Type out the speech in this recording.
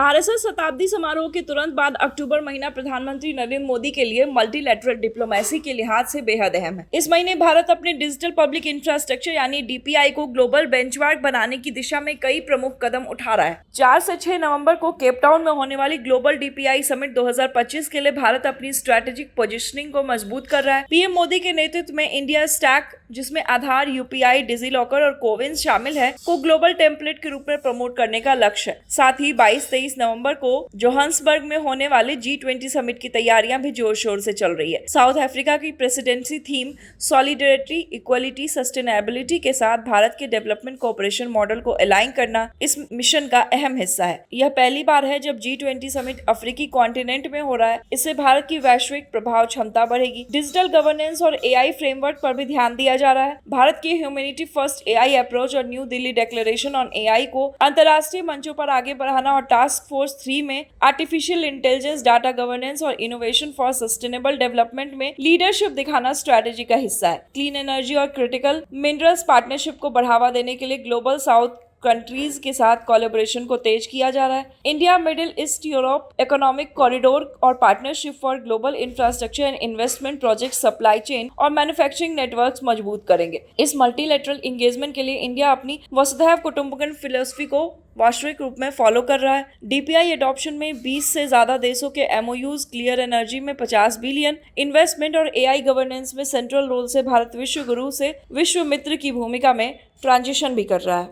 RSS शताब्दी समारोह के तुरंत बाद अक्टूबर महीना प्रधानमंत्री नरेंद्र मोदी के लिए मल्टीलैटरल डिप्लोमेसी के लिहाज से बेहद अहम है। इस महीने भारत अपने डिजिटल पब्लिक इंफ्रास्ट्रक्चर यानी डीपीआई को ग्लोबल बेंचमार्क बनाने की दिशा में कई प्रमुख कदम उठा रहा है। 4 से 6 नवंबर को केपटाउन में होने वाली ग्लोबल डीपीआई समिट 2025 के लिए भारत अपनी स्ट्रेटेजिक पोजिशनिंग को मजबूत कर रहा है। पीएम मोदी के नेतृत्व में इंडिया स्टैक, जिसमें आधार, यूपीआई, डिजिलॉकर और कोविन शामिल है, को ग्लोबल टेम्पलेट के रूप में प्रमोट करने का लक्ष्य है। साथ ही 22-23 नवंबर को जोहान्सबर्ग में होने वाले G20 समिट की तैयारियां भी जोर शोर से चल रही है। साउथ अफ्रीका की presidency theme solidarity, equality, sustainability के साथ भारत के डेवलपमेंट कोऑपरेशन मॉडल को अलाइन करना इस मिशन का अहम हिस्सा है। यह पहली बार है जब G20 समिट अफ्रीकी कॉन्टिनेंट में हो रहा है। इससे भारत की वैश्विक प्रभाव क्षमता बढ़ेगी। डिजिटल गवर्नेंस और एआई फ्रेमवर्क पर भी ध्यान दिया जा रहा है। भारत की ह्यूमैनिटी फर्स्ट एआई अप्रोच और new Delhi declaration on AI को अंतर्राष्ट्रीय मंचों पर आगे बढ़ाना और टास्क फोर्स 3 में आर्टिफिशियल इंटेलिजेंस, डाटा गवर्नेंस और इनोवेशन फॉर सस्टेनेबल डेवलपमेंट में लीडरशिप दिखाना स्ट्रेटेजी का हिस्सा है। क्लीन एनर्जी और क्रिटिकल मिनरल्स पार्टनरशिप को बढ़ावा देने के लिए ग्लोबल साउथ कंट्रीज के साथ कोलैबोरेशन को तेज किया जा रहा है। India Middle East Europe economic corridor और partnership for global infrastructure and investment project supply chain और मैन्युफैक्चरिंग नेटवर्क्स मजबूत करेंगे। इस मल्टीलैटरल एंगेजमेंट के लिए इंडिया अपनी वसुधैव कुटुंबकम फिलॉसफी को वास्तविक रूप में फॉलो कर रहा है। डीपीआई एडॉप्शन में 20 से ज्यादा देशों के एमओयूज, क्लियर एनर्जी में 50 बिलियन इन्वेस्टमेंट और एआई गवर्नेंस में सेंट्रल रोल से भारत विश्व गुरु से विश्व मित्र की भूमिका में ट्रांजिशन भी कर रहा है।